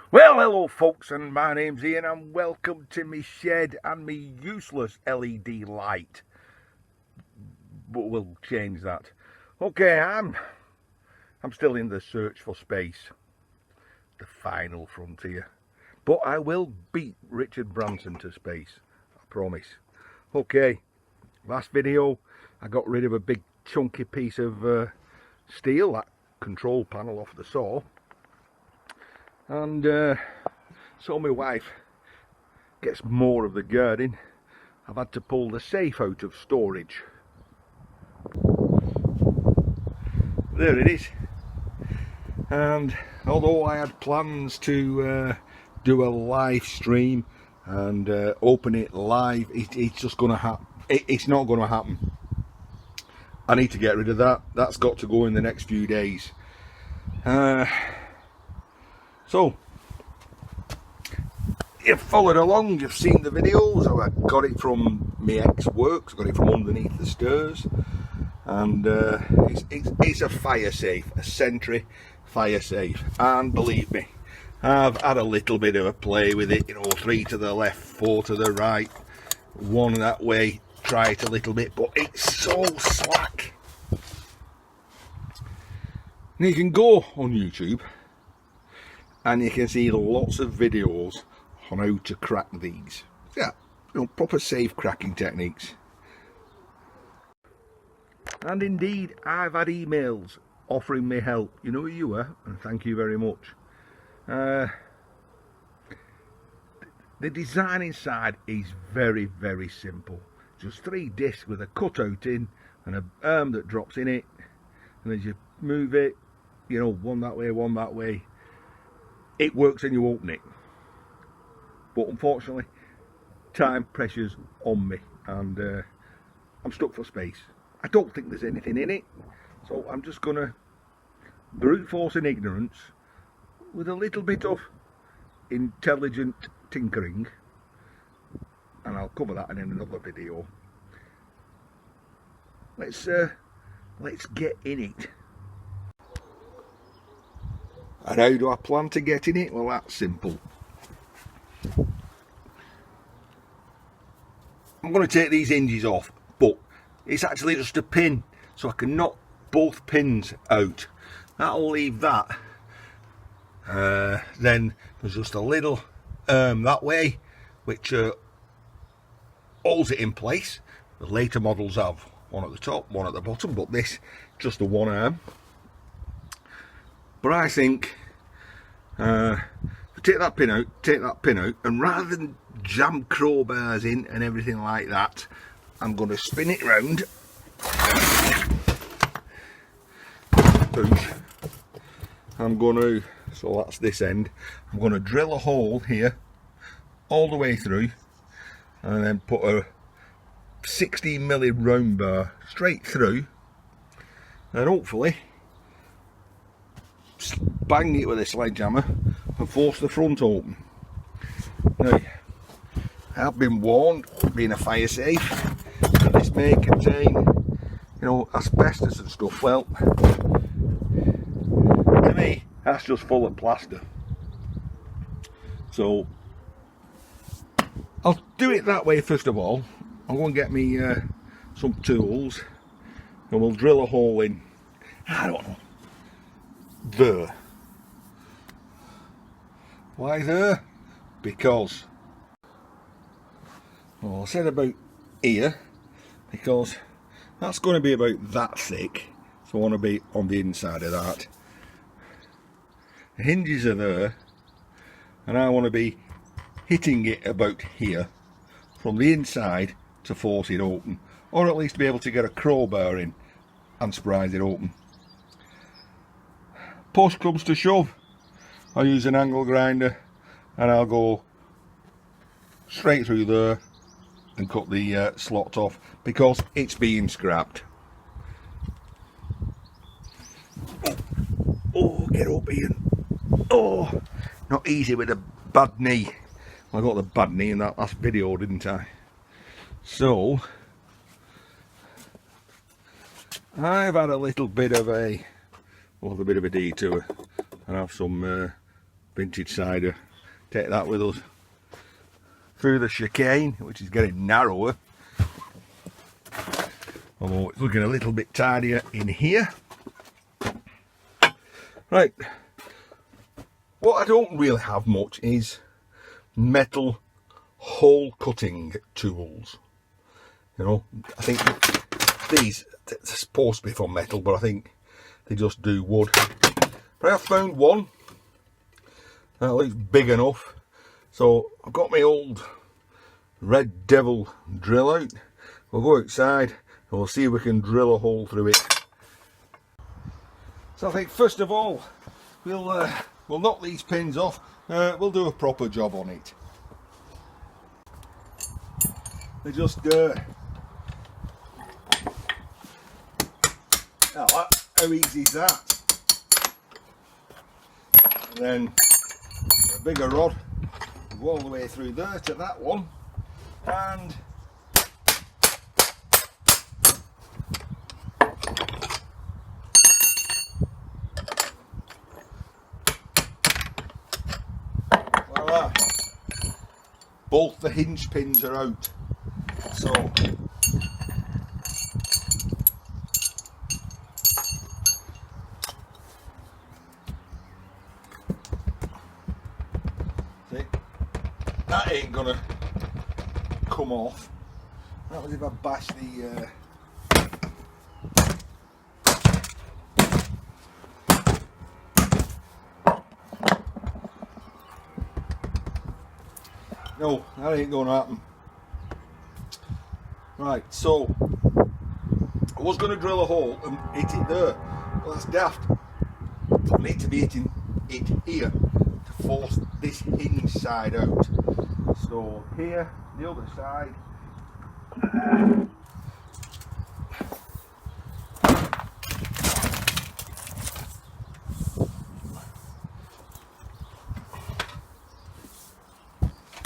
Well, hello folks, and my name's Ian and welcome to me shed and me useless LED light. But we'll change that. Okay, I'm still in the search for space. The final frontier. But I will beat Richard Branson to space. I promise. Okay, last video I got rid of a big chunky piece of steel, that control panel off the saw. And so my wife gets more of the girding. I've had to pull the safe out of storage. There it is. And although I had plans to do a live stream and open it live, it's just going to happen. It's not going to happen. I need to get rid of that. That's got to go in the next few days. So, you've followed along, you've seen the videos. I got it from my ex-works, got it from underneath the stairs, and it's a fire safe, a Sentry fire safe. And believe me, I've had a little bit of a play with it, you know, 3 to the left, 4 to the right, 1 that way, try it a little bit, but it's so slack. Now you can go on YouTube and you can see lots of videos on how to crack these. Yeah, you know, proper safe cracking techniques. And indeed, I've had emails offering me help. You know who you are, and thank you very much. The design inside is very, very simple. Just 3 discs with a cutout in and a arm that drops in it. And as you move it, you know, one that way, one that way, it works and you open it. But unfortunately, time pressure's on me and I'm stuck for space. I don't think there's anything in it, so I'm just gonna brute force in ignorance with a little bit of intelligent tinkering, and I'll cover that in another video. Let's get in it. And how do I plan to get in it? Well, that's simple. I'm going to take these hinges off, but it's actually just a pin, so I can knock both pins out. That'll leave that. Then there's just a little that way, which holds it in place. The later models have one at the top, one at the bottom, but this just the one arm. But I think take that pin out, and rather than jam crowbars in and everything like that, I'm going to spin it round. I'm going to, so that's this end, I'm going to drill a hole here all the way through, and then put a 16mm round bar straight through, and hopefully bang it with a sledgehammer and force the front open. Now, I've been warned, being a fire safe, that this may contain, you know, asbestos and stuff. Well, to me, that's just full of plaster. So, I'll do it that way first of all. I'm going to get me some tools, and we'll drill a hole in, I don't know, there. Why there? Because, well, I said about here, because that's going to be about that thick, so I want to be on the inside of that. The hinges are there, and I want to be hitting it about here from the inside to force it open, or at least be able to get a crowbar in and surprise it open. Push comes to shove, I'll use an angle grinder and I'll go straight through there and cut the slot off, because it's being scrapped. Oh, get up, Ian. Oh, not easy with a bad knee. I got the bad knee in that last video, didn't I? So, I've had a little bit of a detour and have some vintage cider. Take that with us through the chicane, which is getting narrower, although it's looking a little bit tidier in here. Right, what I don't really have much is metal hole cutting tools. You know, I think these are supposed to be for metal, but I think they just do wood. But I have found one that looks big enough, so I've got my old Red Devil drill out. We'll go outside and we'll see if we can drill a hole through it. So I think first of all we'll knock these pins off. We'll do a proper job on it. They just how easy is that? And then a bigger rod, go all the way through there to that one, and voila, both the hinge pins are out. So see, that ain't gonna come off. That was if I bash the no, that ain't gonna happen. Right, so I was going to drill a hole and hit it there, but that's daft. I need to be hitting it here to force this hinge side out. So here, the other side.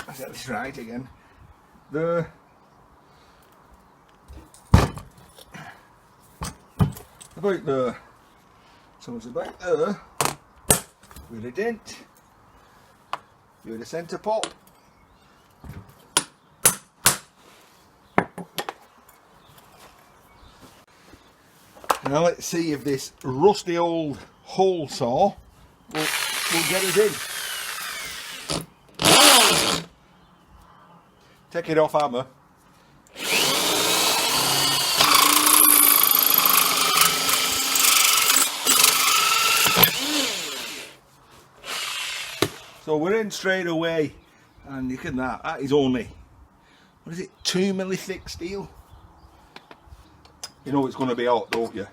Let's get this right again. There. About there. So it's about there with a dent, with a centre pop. Now let's see if this rusty old hole saw will get us in. Take it off hammer. So we're in straight away, and you can that is only, what is it, 2 milli thick steel. You know it's going to be hot, don't you?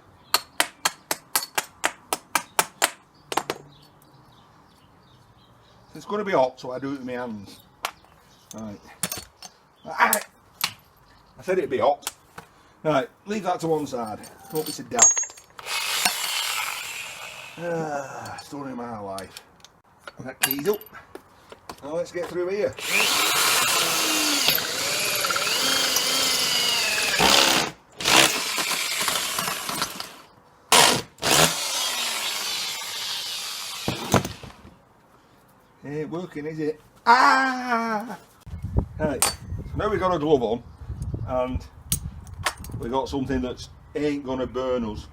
It's going to be hot, so I do it with my hands. Right. I said it'd be hot. Right, leave that to one side. Don't be so daft. Story of my life. That key's up. Now let's get through here. Ain't working, is it? Ah! Right, so now we've got a glove on, and we've got something that ain't gonna burn us.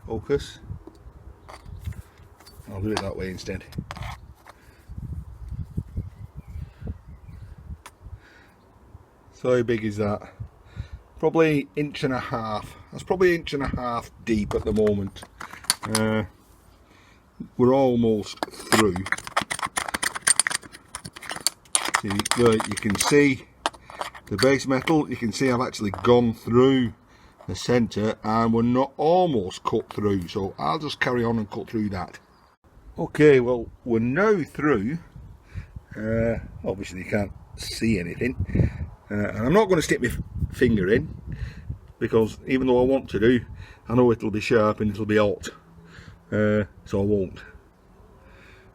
Focus. I'll do it that way instead. So how big is that? Probably 1.5 inches. That's probably 1.5 inches deep at the moment. We're almost through. See, there you can see the base metal. You can see I've actually gone through the centre, and we're not almost cut through. So I'll just carry on and cut through that. Okay, well, we're now through. Obviously you can't see anything, and I'm not going to stick my finger in, because even though I want to do, I know it'll be sharp and it'll be hot, so I won't.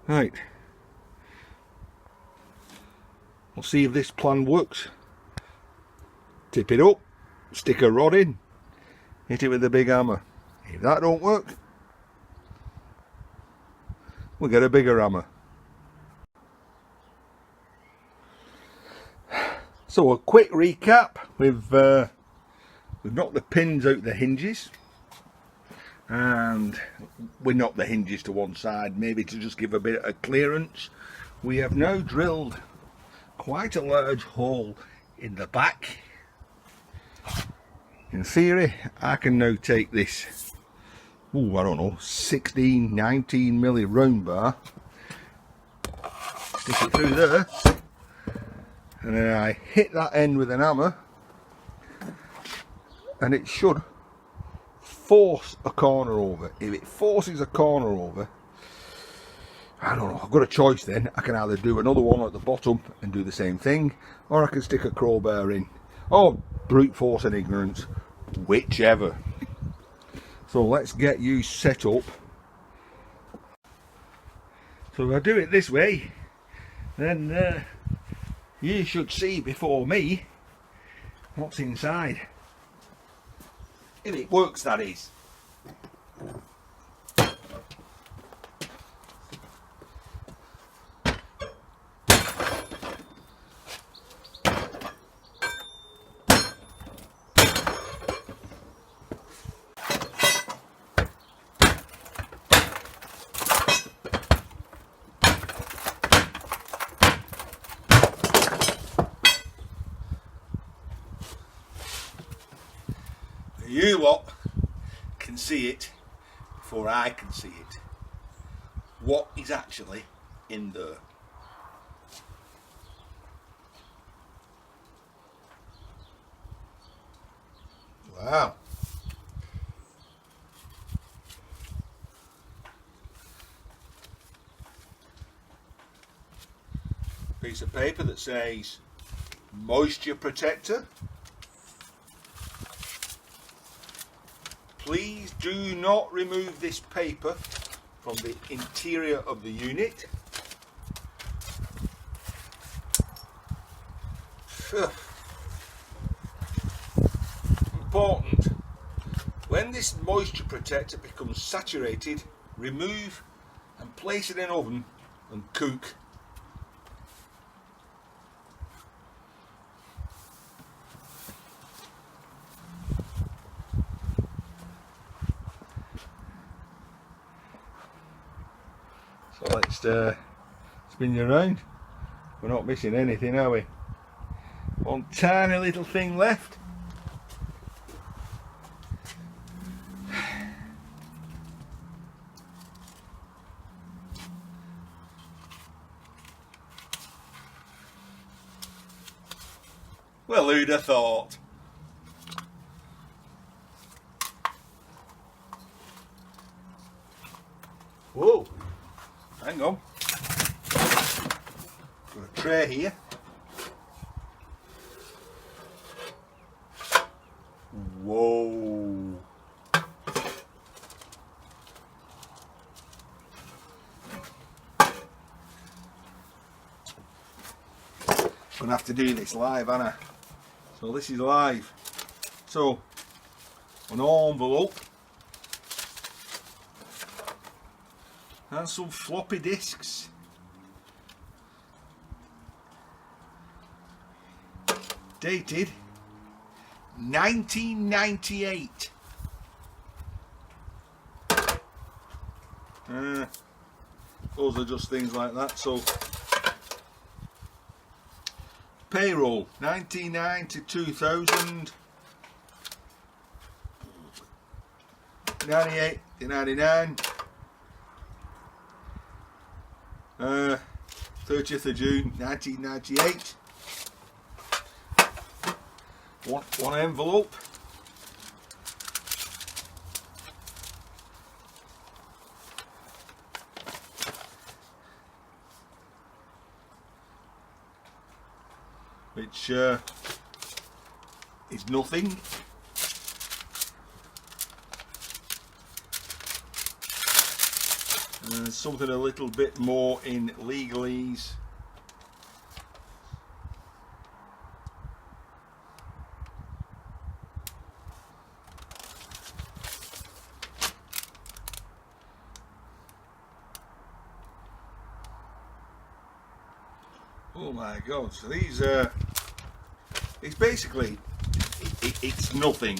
Right, we'll see if this plan works. Tip it up, stick a rod in, hit it with a big hammer. If that don't work, we'll get a bigger hammer. So a quick recap, we've knocked the pins out the hinges, and we knocked the hinges to one side, maybe to just give a bit of clearance. We have now drilled quite a large hole in the back. In theory, I can now take this, I don't know, 16, 19 milli round bar, stick it through there, and then I hit that end with an hammer, and it should force a corner over. If it forces a corner over, I don't know, I've got a choice then. I can either do another one at the bottom and do the same thing, or I can stick a crowbar in, or brute force and ignorance, whichever. So let's get you set up. So if I do it this way, then you should see before me what's inside. If it works, that is. You lot can see it before I can see it. What is actually in there? Wow. Piece of paper that says moisture protector. Please do not remove this paper from the interior of the unit. Important. When this moisture protector becomes saturated, remove and place it in an oven and cook. So let's spin you around. We're not missing anything, are we? One tiny little thing left. Well, who'd have thought? Whoa, hang on. Got a tray here. Whoa. Gonna have to do this live, aren't I? So this is live. So an envelope and some floppy disks. Dated 1998. Those are just things like that. So payroll 1999 to 2000, 98 to 99, 30th of June 1998. One envelope. Which is nothing. Something a little bit more in legalese. Oh my God! So these it's basically it's nothing.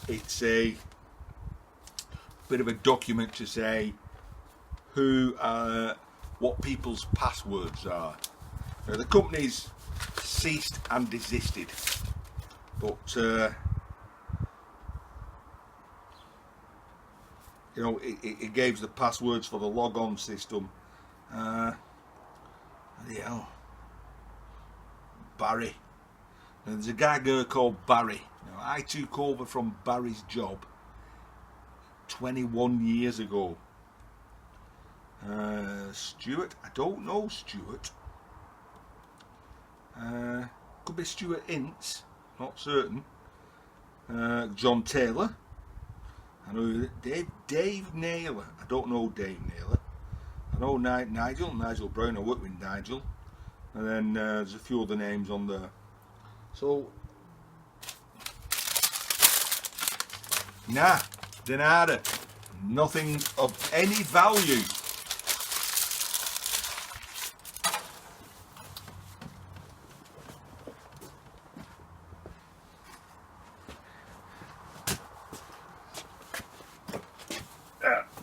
It's a bit of a document to say who what people's passwords are. Now, the company's ceased and desisted, but you know, it gave the passwords for the log-on system. Yeah, Barry. Now, there's a guy called Barry. Now, I took over from Barry's job 21 years ago. Stuart, I don't know Stuart. Could be Stuart Ince, not certain. John Taylor. I know Dave Naylor. I don't know Dave Naylor. I know Nigel Brown. I work with Nigel, and then there's a few other names on there. So, nah, denada, nothing of any value.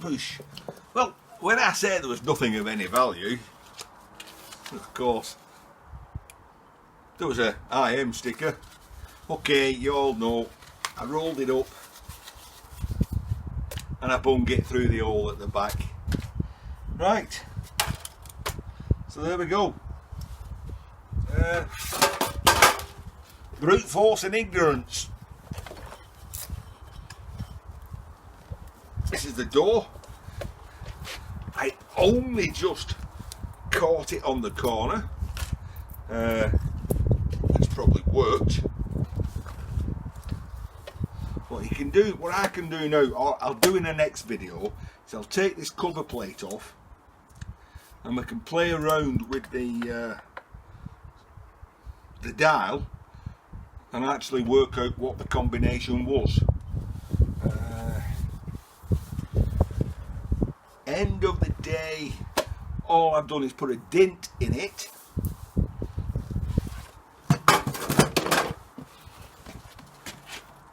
Push. Well, when I say there was nothing of any value, of course, there was a I am sticker. Okay, you all know, I rolled it up and I bung it through the hole at the back. Right, so there we go. Brute force and ignorance. This is the door. I only just caught it on the corner. It's probably worked. What you can do, what I can do now, or I'll do in the next video, is I'll take this cover plate off, and we can play around with the dial, and actually work out what the combination was. End of the day, all I've done is put a dint in it. I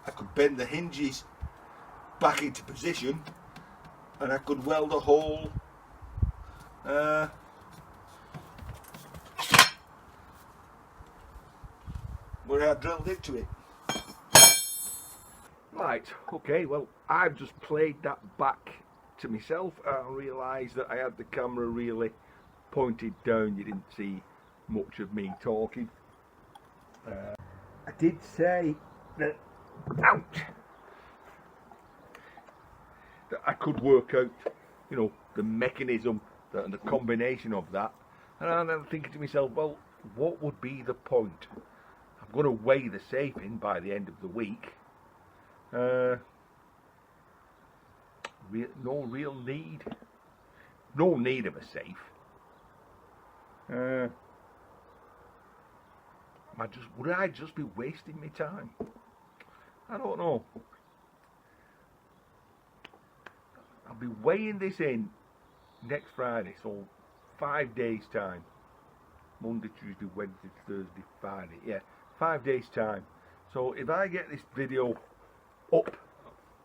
could bend the hinges back into position, and I could weld a hole where I drilled into it. Right, okay, well, I've just played that back to myself. I realised that I had the camera really pointed down. You didn't see much of me talking. I did say that, ouch, that I could work out, you know, the mechanism and the combination of that, and I'm thinking to myself, well, what would be the point? I'm going to weigh the safe in by the end of the week. No real need. No need of a safe. Would I just be wasting my time? I don't know. I'll be weighing this in next Friday, so 5 days time. Monday, Tuesday, Wednesday, Thursday, Friday. Yeah, 5 days time. So if I get this video up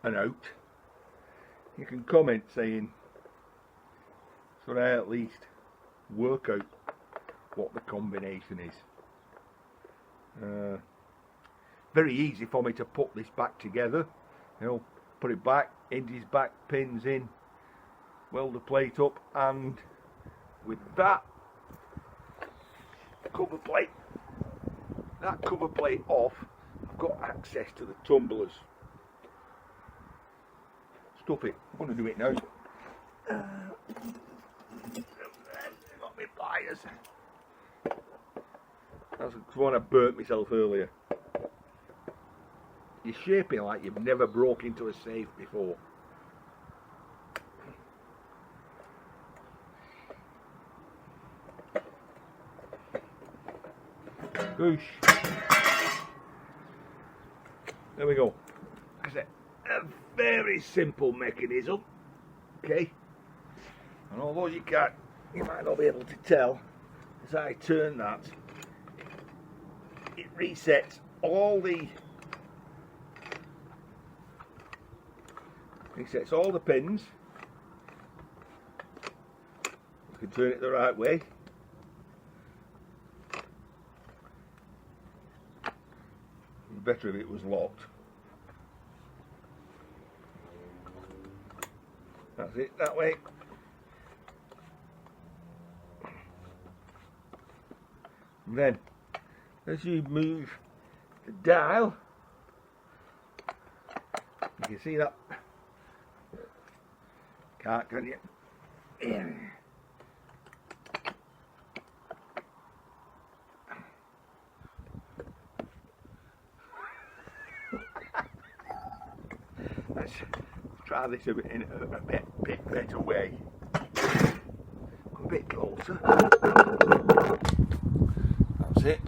and out, you can comment saying, so I at least work out what the combination is. Very easy for me to put this back together. You know, put it back, hinges back, pins in, weld the plate up, and with that cover plate off, I've got access to the tumblers. Stuff it. I'm going to do it now. Got my pliers. That's the one I burnt myself earlier. You're shaping like you've never broke into a safe before. Goosh. There we go. Like I said, a very simple mechanism. Okay. And although you might not be able to tell, as I turn that, it resets all the pins. You can turn it the right way. Better if it was locked. That's it, that way. And then, as you move the dial, you can see that. Can't, can you? Let's try this a bit in a bit better way. Come a bit closer. That's it.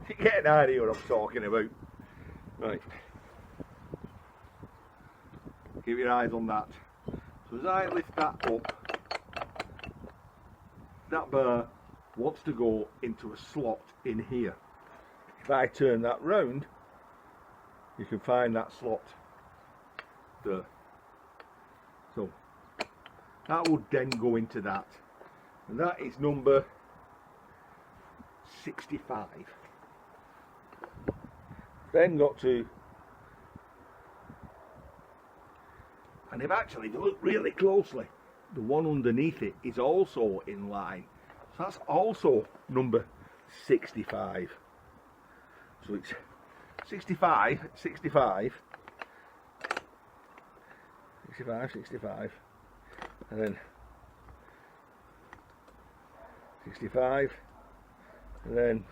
You get an idea what I'm talking about. Right. Keep your eyes on that. So as I lift that up, that bar wants to go into a slot in here. If I turn that round, you can find that slot there. So that would then go into that, and that is number 65. Then got to, and if actually you look really closely, the one underneath it is also in line, so that's also number 65. So it's 65, 65, 65, 65, and then 65, and then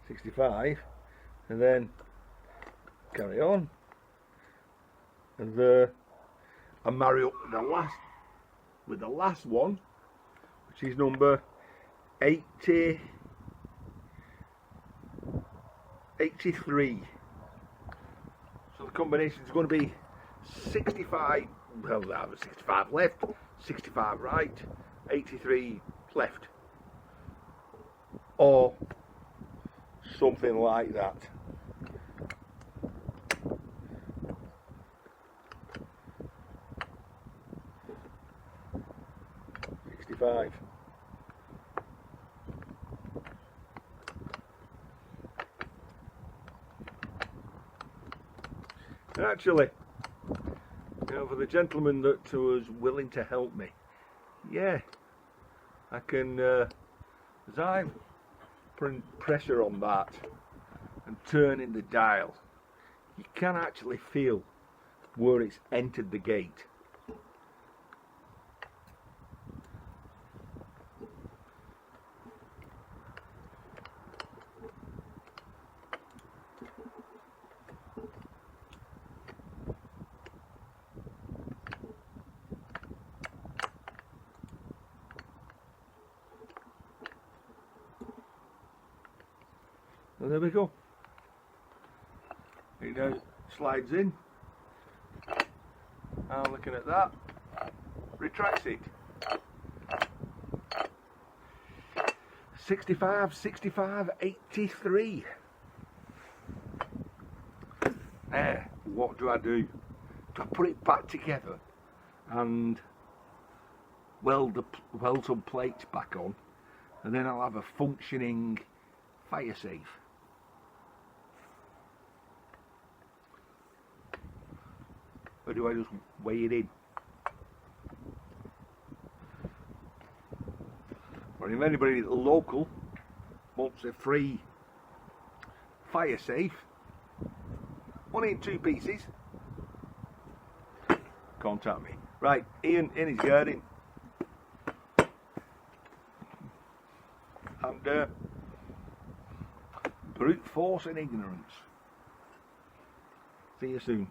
65, and then carry on, and I marry up with the last one, which is number 83. So the combination is going to be 65, well, that was 65 left, 65 right, 83 left, or something like that. And actually, you know, for the gentleman that was willing to help me, yeah, I can, as I put pressure on that and turning the dial, you can actually feel where it's entered the gate. And there we go. It now slides in. I'm looking at that. Retracts it. 65, 65, 83. There, what do? Do I put it back together and weld some plates back on, and then I'll have a functioning fire safe? Or do I just weigh it in? Or if anybody local wants a free fire safe, one in 2 pieces, contact me. Right, Ian in his garden. And brute force and ignorance. See you soon.